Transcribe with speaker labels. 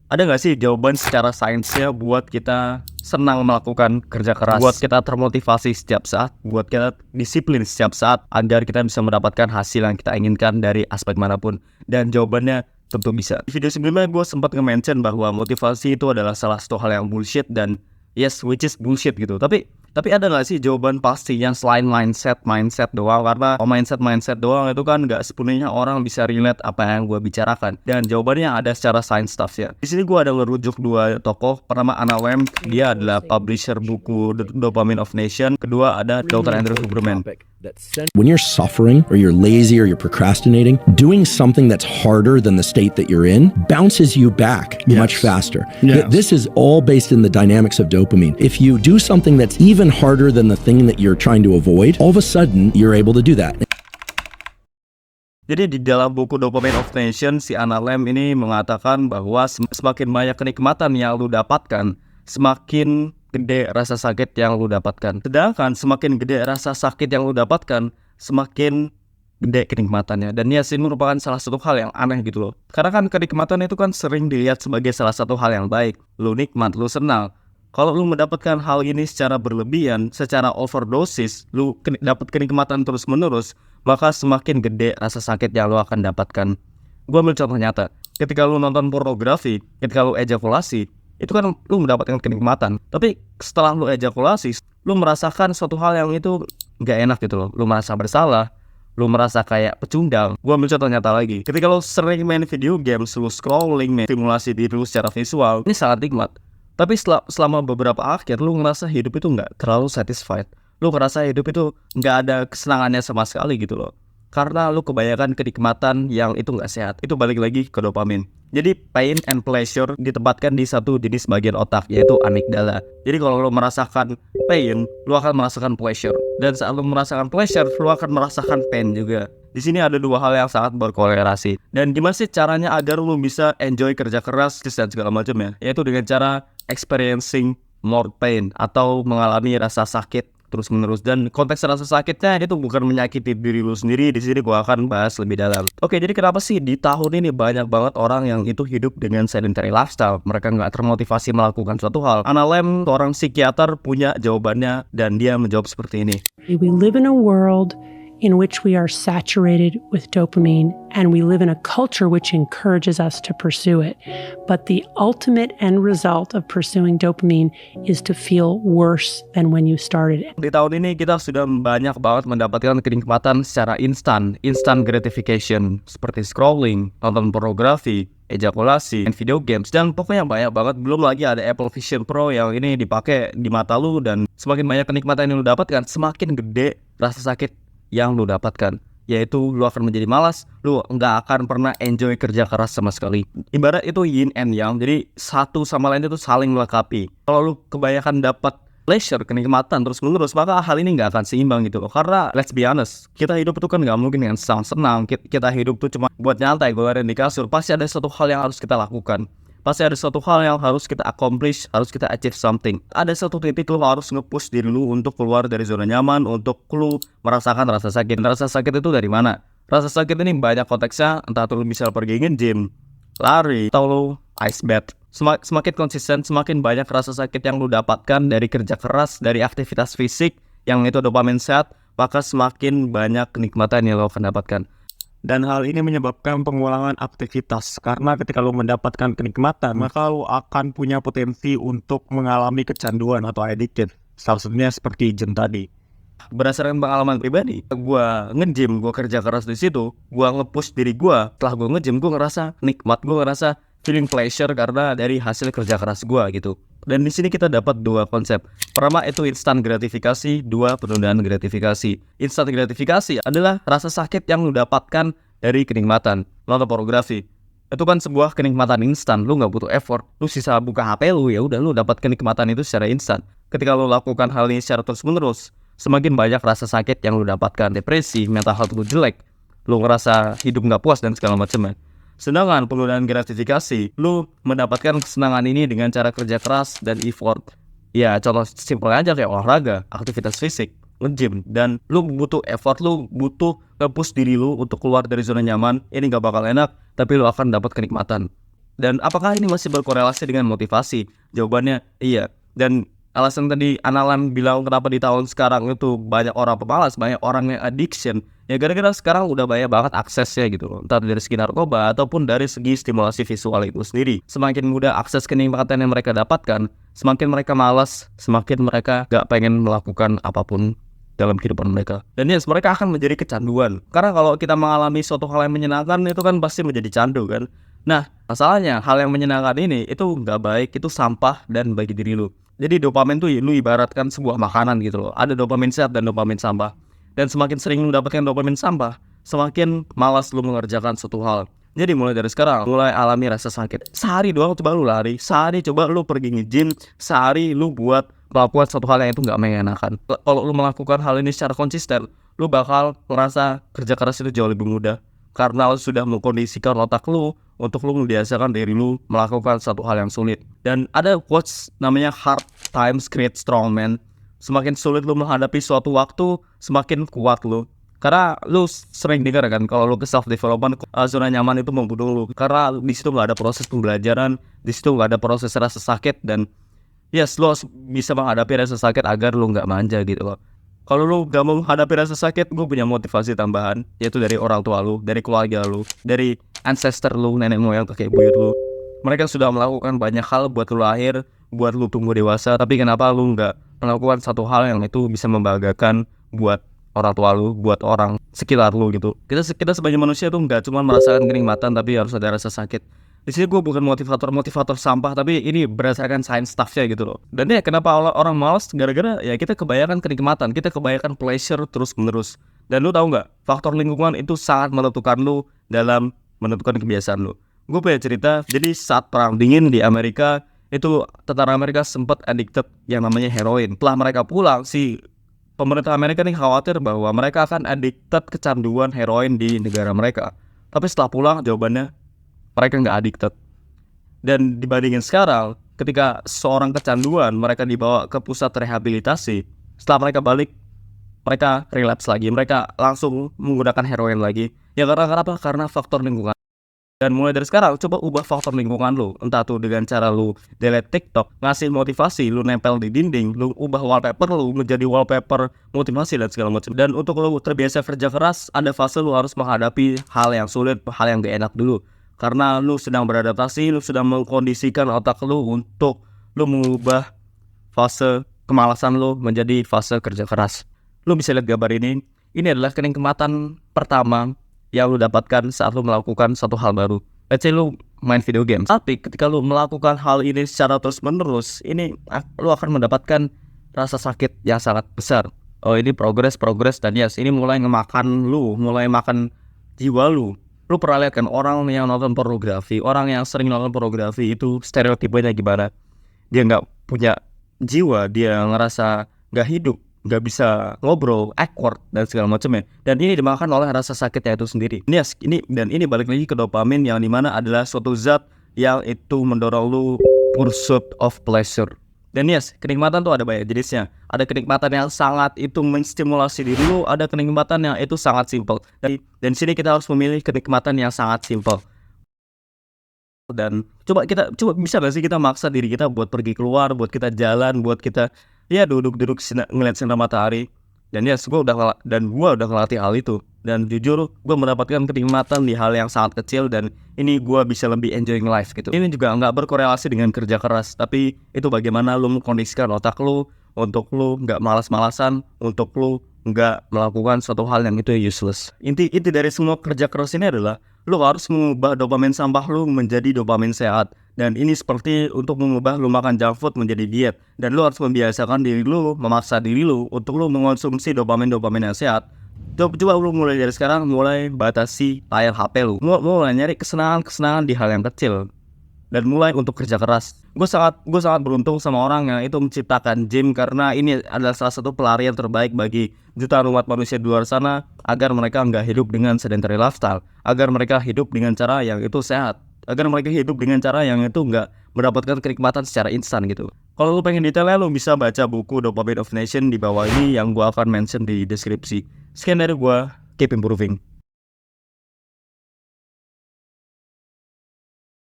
Speaker 1: Ada nggak sih jawaban secara sainsnya buat kita senang melakukan kerja keras, buat kita termotivasi setiap saat, buat kita disiplin setiap saat agar kita bisa mendapatkan hasil yang kita inginkan dari aspek manapun? Dan jawabannya tentu bisa. Di video sebelumnya gue sempat nge-mention bahwa motivasi itu adalah salah satu hal yang bullshit dan yes, which is bullshit gitu. Tapi ada nggak sih jawaban pasti yang selain mindset doang? Karena mindset doang itu kan nggak sepenuhnya orang bisa relate apa yang gue bicarakan. Dan jawabannya ada secara science stuff ya. Di sini gue ada ngerujuk dua tokoh. Pertama Anna Lem, dia adalah publisher buku Dopamine of Nation. Kedua ada Dr. Andrew Huberman.
Speaker 2: When you're suffering or you're lazy or you're procrastinating, doing something that's harder than the state that you're in bounces you back much faster. This is all based in the dynamics of dopamine. If you do something that's even harder than the thing that you're trying to avoid, all of a sudden you're able to do that.
Speaker 1: Jadi di dalam buku Dopamine of Nation, si Anna Lem ini mengatakan bahwa semakin banyak kenikmatan yang lu dapatkan, semakin gede rasa sakit yang lu dapatkan. Sedangkan semakin gede rasa sakit yang lu dapatkan, semakin gede kenikmatannya. Dan ya ini merupakan salah satu hal yang aneh gitu loh. Karena kan kenikmatan itu kan sering dilihat sebagai salah satu hal yang baik. Lu nikmat, lu senang. Kalau lu mendapatkan hal ini secara berlebihan, secara overdosis, lu dapat kenikmatan terus-menerus, maka semakin gede rasa sakit yang lu akan dapatkan. Gue ambil contoh nyata. Ketika lu nonton pornografi, ketika lu ejakulasi, itu kan lu mendapatkan kenikmatan. Tapi setelah lu ejakulasi, lu merasakan suatu hal yang itu gak enak gitu loh. Lu merasa bersalah, lu merasa kayak pecundang. Gue ambil contoh nyata lagi. Ketika lu sering main video games, lu scrolling, stimulasi diri lu secara visual, ini sangat nikmat. Tapi selama beberapa akhir, lu ngerasa hidup itu gak terlalu satisfied. Lu ngerasa hidup itu gak ada kesenangannya sama sekali gitu loh. Karena lu kebanyakan kenikmatan yang itu gak sehat. Itu balik lagi ke dopamin. Jadi pain and pleasure ditempatkan di satu jenis bagian otak, yaitu amigdala. Jadi kalau lu merasakan pain, lu akan merasakan pleasure. Dan saat lu merasakan pleasure, lu akan merasakan pain juga. Di sini ada dua hal yang sangat berkolerasi. Dan gimana sih caranya agar lu bisa enjoy kerja keras dan segala macam ya? Yaitu dengan cara experiencing more pain atau mengalami rasa sakit terus menerus. Dan konteks rasa sakitnya itu bukan menyakiti diri lu sendiri. Di sini gua akan bahas lebih dalam. Oke, jadi kenapa sih di tahun ini banyak banget orang yang itu hidup dengan sedentary lifestyle? Mereka nggak termotivasi melakukan suatu hal. Anna Lem, seorang psikiater, punya jawabannya dan dia menjawab seperti ini.
Speaker 3: We live in a world in which we are saturated with dopamine, and we live in a culture which encourages us to pursue it. But the ultimate end result of pursuing dopamine is to feel worse than when you started it.
Speaker 1: Di tahun ini kita sudah banyak banget mendapatkan kenikmatan secara instant gratification, seperti scrolling, nonton pornografi, ejakulasi, main video games, dan pokoknya banyak banget. Belum lagi ada Apple Vision Pro yang ini dipakai di mata lu, dan semakin banyak kenikmatan yang lu dapatkan, semakin gede rasa sakit yang lu dapatkan, yaitu lu akan menjadi malas, lu nggak akan pernah enjoy kerja keras sama sekali. Ibarat itu yin and yang, jadi satu sama lain itu saling melengkapi. Kalau lu kebanyakan dapat pleasure, kenikmatan terus menerus, maka hal ini nggak akan seimbang gitu loh. Karena let's be honest, kita hidup itu kan nggak mungkin dengan senang. Kita hidup tuh cuma buat nyantai, golerin di kasur. Pasti ada satu hal yang harus kita lakukan. Pasti ada suatu hal yang harus kita accomplish, harus kita achieve something. Ada satu titik lu harus nge-push diri lu untuk keluar dari zona nyaman, untuk lu merasakan rasa sakit. Rasa sakit itu dari mana? Rasa sakit ini banyak konteksnya, entah lu bisa pergi nge-gym, lari, atau lu ice bath. Semakin konsisten, semakin banyak rasa sakit yang lu dapatkan dari kerja keras, dari aktivitas fisik, yang itu dopamin sehat, maka semakin banyak kenikmatan yang lu akan dapatkan. Dan hal ini menyebabkan pengulangan aktivitas. Karena ketika lo mendapatkan kenikmatan, maka lo akan punya potensi untuk mengalami kecanduan atau addicted. Salah satunya seperti gym tadi. Berdasarkan pengalaman pribadi, gue nge-gym, gue kerja keras di situ, gue nge-push diri gue. Setelah gue nge-gym, gue ngerasa nikmat, gue ngerasa feeling pleasure karena dari hasil kerja keras gue gitu. Dan di sini kita dapat dua konsep. Pertama itu instant gratifikasi, dua penundaan gratifikasi. Instant gratifikasi adalah rasa sakit yang lu dapatkan dari kenikmatan. Nonton pornografi, itu kan sebuah kenikmatan instan, lu nggak butuh effort. Lu sisa buka HP lu, ya udah lu dapat kenikmatan itu secara instan. Ketika lu lakukan hal ini secara terus menerus, semakin banyak rasa sakit yang lu dapatkan. Depresi, mental health lu jelek, lu ngerasa hidup nggak puas dan segala macamnya. Sedangkan penundaan gratifikasi, lu mendapatkan kesenangan ini dengan cara kerja keras dan effort. Ya contoh simpel aja kayak olahraga, aktivitas fisik, nge-gym, dan lu butuh effort, lu butuh nge-push diri lu untuk keluar dari zona nyaman. Ini gak bakal enak, tapi lu akan dapat kenikmatan. Dan apakah ini masih berkorelasi dengan motivasi? Jawabannya iya. Dan alasan tadi Analan bilang kenapa di tahun sekarang itu banyak orang pemalas, banyak orang yang addiction, ya gara-gara sekarang udah banyak banget aksesnya gitu loh. Entah dari segi narkoba ataupun dari segi stimulasi visual itu sendiri. Semakin mudah akses kenikmatan yang mereka dapatkan, semakin mereka malas, semakin mereka gak pengen melakukan apapun dalam kehidupan mereka. Dan yes, mereka akan menjadi kecanduan. Karena kalau kita mengalami suatu hal yang menyenangkan itu kan pasti menjadi candu kan. Nah, masalahnya hal yang menyenangkan ini itu nggak baik, itu sampah dan bagi diri lu. Jadi dopamin tuh lu ibaratkan sebuah makanan gitu loh. Ada dopamin sehat dan dopamin sampah. Dan semakin sering lu dapatkan dopamin sampah, semakin malas lu mengerjakan suatu hal. Jadi mulai dari sekarang, mulai alami rasa sakit. Sehari doang coba lu lari, sehari coba lu pergi nge-gym, sehari lu buat melakukan suatu hal yang itu nggak mengenakan. Kalau lu melakukan hal ini secara konsisten, lu bakal merasa kerja keras itu jauh lebih mudah. Karena lu sudah mengkondisikan otak lu untuk lu membiasakan diri lu melakukan satu hal yang sulit. Dan ada quotes namanya hard times create strong men. Semakin sulit lu menghadapi suatu waktu, semakin kuat lu. Karena lu sering dengar kan kalau lu ke self development, zona nyaman itu membunuh lu. Karena di situ nggak ada proses pembelajaran, di situ nggak ada proses rasa sakit, dan yes, lu bisa menghadapi rasa sakit agar lu nggak manja gitu loh. Kalau lu gak mau menghadapi rasa sakit, gue punya motivasi tambahan, yaitu dari orang tua lu, dari keluarga lu, dari ancestor lu, nenek moyang, kakek buyut lu. Mereka sudah melakukan banyak hal buat lu lahir, buat lu tumbuh dewasa, tapi kenapa lu gak melakukan satu hal yang itu bisa membanggakan buat orang tua lu, buat orang sekitar lu gitu. Kita sebagai manusia tuh gak cuma merasakan kenikmatan, tapi harus ada rasa sakit. Di sini gue bukan motivator sampah, tapi ini berdasarkan science stuff-nya gitu loh. Dan ya kenapa orang malas, gara-gara ya kita kebanyakan kenikmatan, kita kebanyakan pleasure terus menerus. Dan lu tahu nggak, faktor lingkungan itu sangat menentukan lu dalam menentukan kebiasaan lu. Gue punya cerita, jadi saat perang dingin di Amerika, itu tentara Amerika sempat addicted yang namanya heroin. Setelah mereka pulang, si pemerintah Amerika nih khawatir bahwa mereka akan addicted kecanduan heroin di negara mereka. Tapi setelah pulang, jawabannya mereka nggak addicted. Dan dibandingin sekarang, ketika seorang kecanduan, mereka dibawa ke pusat rehabilitasi. Setelah mereka balik, mereka relapse lagi, mereka langsung menggunakan heroin lagi. Ya karena apa? Karena faktor lingkungan. Dan mulai dari sekarang, coba ubah faktor lingkungan lu. Entah tuh dengan cara lu delete TikTok, ngasih motivasi, lu nempel di dinding, lu ubah wallpaper lu menjadi wallpaper motivasi dan segala macam. Dan untuk lu terbiasa kerja keras, ada fase lu harus menghadapi hal yang sulit, hal yang gak enak dulu. Karena lu sedang beradaptasi, lu sedang mengkondisikan otak lu untuk lu mengubah fase kemalasan lu menjadi fase kerja keras. Lu bisa lihat gambar ini adalah kenikmatan pertama yang lu dapatkan saat lu melakukan satu hal baru. Let's say lu main video game. Tapi ketika lu melakukan hal ini secara terus menerus, ini lu akan mendapatkan rasa sakit yang sangat besar. Oh ini progres dan yes, ini mulai ngemakan lu, mulai makan jiwa lu. Lu pernah lihat kan orang yang nonton pornografi, orang yang sering nonton pornografi itu stereotipnya gimana? Dia nggak punya jiwa, dia ngerasa nggak hidup, nggak bisa ngobrol, awkward dan segala macamnya. Dan ini dimakan oleh rasa sakitnya itu sendiri. Ini balik lagi ke dopamin yang dimana adalah suatu zat yang itu mendorong lu pursuit of pleasure. Dan yes, kenikmatan tuh ada banyak jenisnya. Ada kenikmatan yang sangat itu menstimulasi diri lu, ada kenikmatan yang itu sangat simple. Dan sini kita harus memilih kenikmatan yang sangat simple. Dan coba bisa gak sih kita maksa diri kita buat pergi keluar, buat kita jalan, buat kita ya duduk ngeliat sinar matahari. Dan yes, gue udah ngelatih hal itu. Dan jujur, gue mendapatkan kenikmatan di hal yang sangat kecil. Dan ini gue bisa lebih enjoying life gitu. Ini juga gak berkorelasi dengan kerja keras, tapi itu bagaimana lu mengkondisikan otak lu untuk lu gak malas-malasan, untuk lu gak melakukan suatu hal yang itu useless. Inti dari semua kerja keras ini adalah lu harus mengubah dopamin sampah lu menjadi dopamin sehat. Dan ini seperti untuk mengubah lu makan junk food menjadi diet. Dan lu harus membiasakan diri lu, memaksa diri lu untuk lu mengonsumsi dopamin yang sehat. Coba lu mulai dari sekarang, mulai batasi layar HP lu. Mulai nyari kesenangan di hal yang kecil. Dan mulai untuk kerja keras. Gue sangat beruntung sama orang yang itu menciptakan gym, karena ini adalah salah satu pelarian terbaik bagi jutaan umat manusia di luar sana, agar mereka nggak hidup dengan sedentary lifestyle, agar mereka hidup dengan cara yang itu sehat, agar mereka hidup dengan cara yang itu nggak mendapatkan kenikmatan secara instan gitu. Kalau lu pengen detailnya, lu bisa baca buku Dopamine of Nation di bawah ini yang gue akan mention di deskripsi. Sekian dari gue, keep improving.